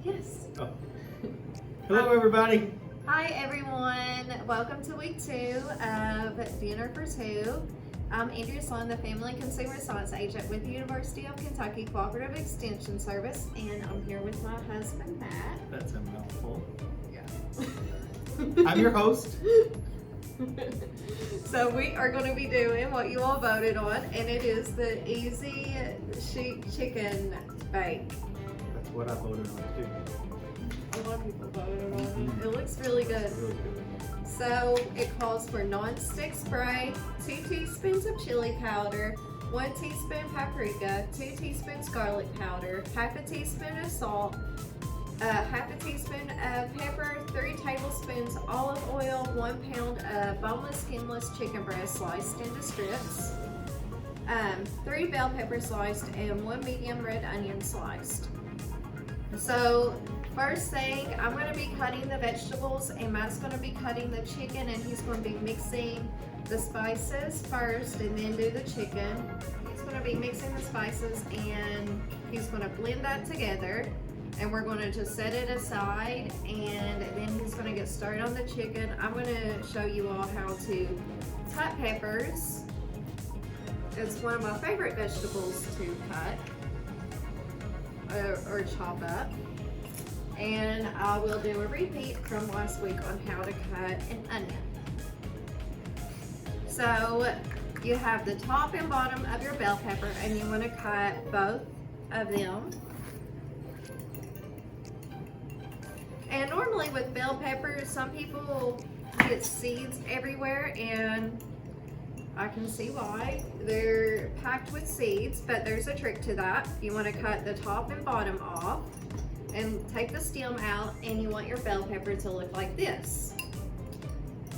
Yes. Oh. Hello, everybody. Hi, everyone. Welcome to week 2 of Dinner for Two. I'm Andrea Sloan, the Family Consumer Science Agent with the University of Kentucky Cooperative Extension Service, and I'm here with my husband, Matt. That's a mouthful. Yeah. I'm your host. So we are going to be doing what you all voted on, and it is the Easy Chic Chicken Bake. That's what I voted on too. A lot of people voted on it. Mhm. It looks really good. Really good. So it calls for non-stick spray, 2 teaspoons of chili powder, 1 teaspoon paprika, 2 teaspoons garlic powder, half a teaspoon of salt, half a teaspoon of pepper, 3 tablespoons olive oil, 1 pound of boneless, skinless chicken breast sliced into strips, 3 bell peppers sliced, and 1 medium red onion sliced. So first thing, I'm going to be cutting the vegetables, and Matt's going to be cutting the chicken, and he's going to be mixing the spices first and then do the chicken. He's going to be mixing the spices and he's going to blend that together, and we're going to just set it aside, and then he's going to get started on the chicken. I'm going to show you all how to cut peppers. It's one of my favorite vegetables to cut or chop up. And I will do a repeat from last week on how to cut an onion. So you have the top and bottom of your bell pepper, and you want to cut both of them. And normally with bell peppers, some people get seeds everywhere, and I can see why. They're packed with seeds, but there's a trick to that. You want to cut the top and bottom off and take the stem out, and you want your bell pepper to look like this.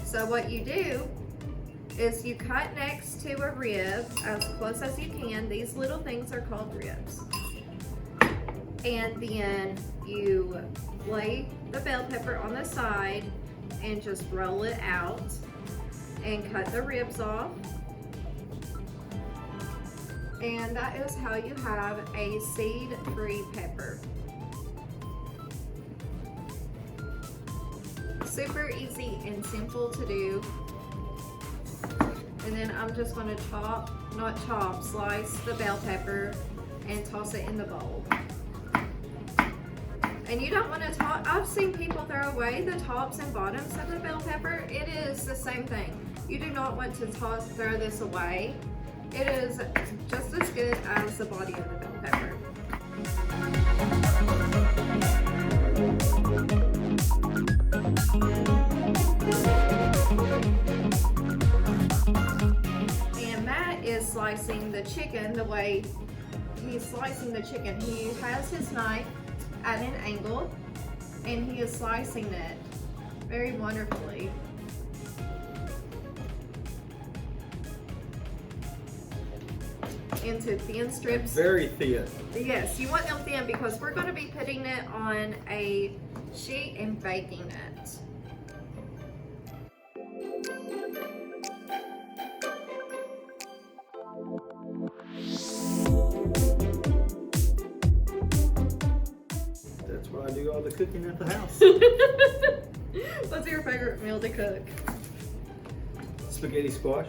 So what you do is you cut next to a rib as close as you can. These little things are called ribs. And then you lay the bell pepper on the side and just roll it out and cut the ribs off. And that is how you have a seed-free pepper. Super easy and simple to do. And then I'm just going to slice the bell pepper and toss it in the bowl. And you don't want to I've seen people throw away the tops and bottoms of the bell pepper. It is the same thing. You do not want to throw this away. It is just as good as the body of the bell pepper. And Matt is slicing the chicken the way he's slicing the chicken. He has his knife at an angle, and he is slicing it very wonderfully. Into thin strips. Very thin. Yes, you want them thin because we're going to be putting it on a sheet and baking it. That's why I do all the cooking at the house. What's your favorite meal to cook? Spaghetti squash.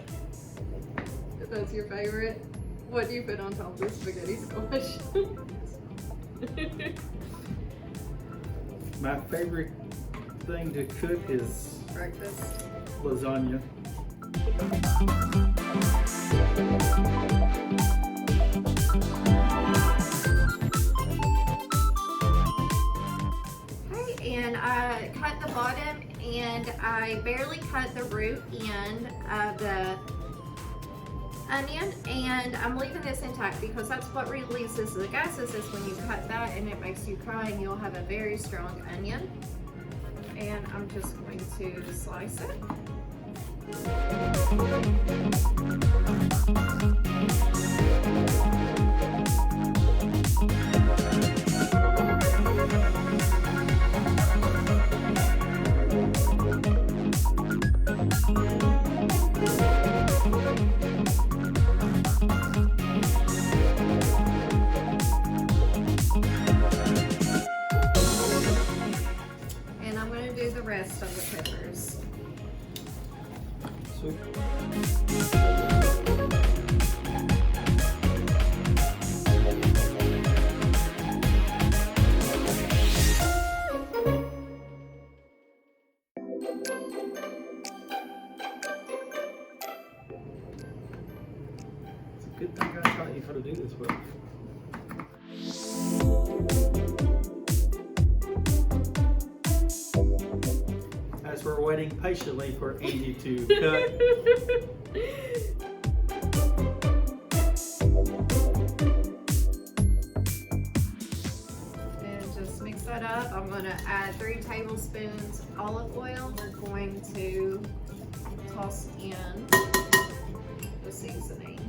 That's your favorite? What do you put on top of the spaghetti squash? My favorite thing to cook is Breakfast. lasagna. Okay, and I cut the bottom, and I barely cut the root end of the onion, and I'm leaving this intact because that's what releases the gases is when you cut that, and it makes you cry, and you'll have a very strong onion. And I'm just going to slice it. waiting patiently for Angie to cut. And just mix that up. I'm going to add 3 tablespoons olive oil. We're going to toss in the seasoning.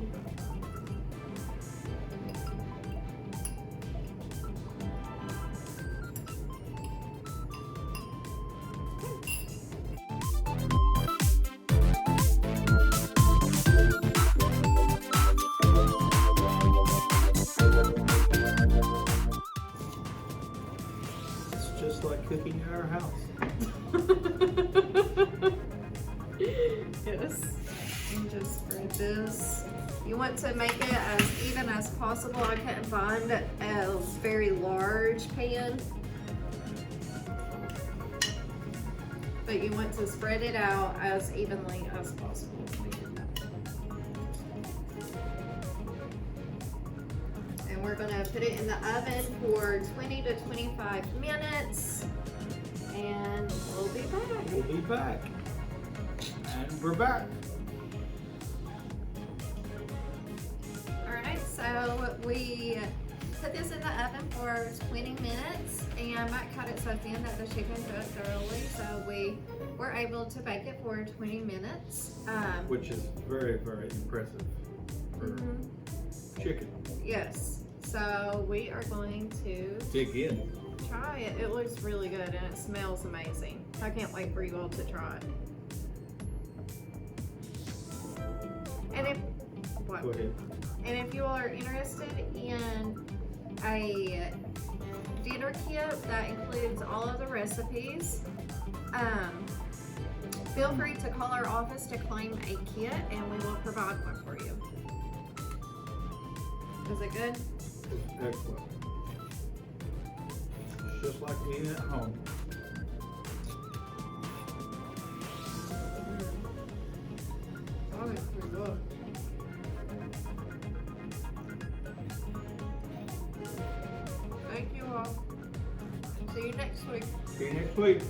It's just like cooking at our house. Yes. And just spread this. You want to make it as even as possible. I couldn't find a very large pan. But you want to spread it out as evenly as possible. And we're gonna put it in the oven for 20 to 25 minutes. And we'll be back. We'll be back. And we're back. Alright, so we put this in the oven for 20 minutes and Matt cut it so thin that the chicken cooked thoroughly, so we were able to bake it for 20 minutes. Which is very, very impressive for chicken. Yes, so we are going to Dig in. try it. It looks really good and it smells amazing. I can't wait for you all to try it. And if what? Go ahead. And if you are interested in a dinner kit that includes all of the recipes, feel free to call our office to claim a kit and we will provide one for you. Is it good? It's excellent. It's just like eating at home. Oh, it's pretty good. Thank you all. See you next week. See you next week.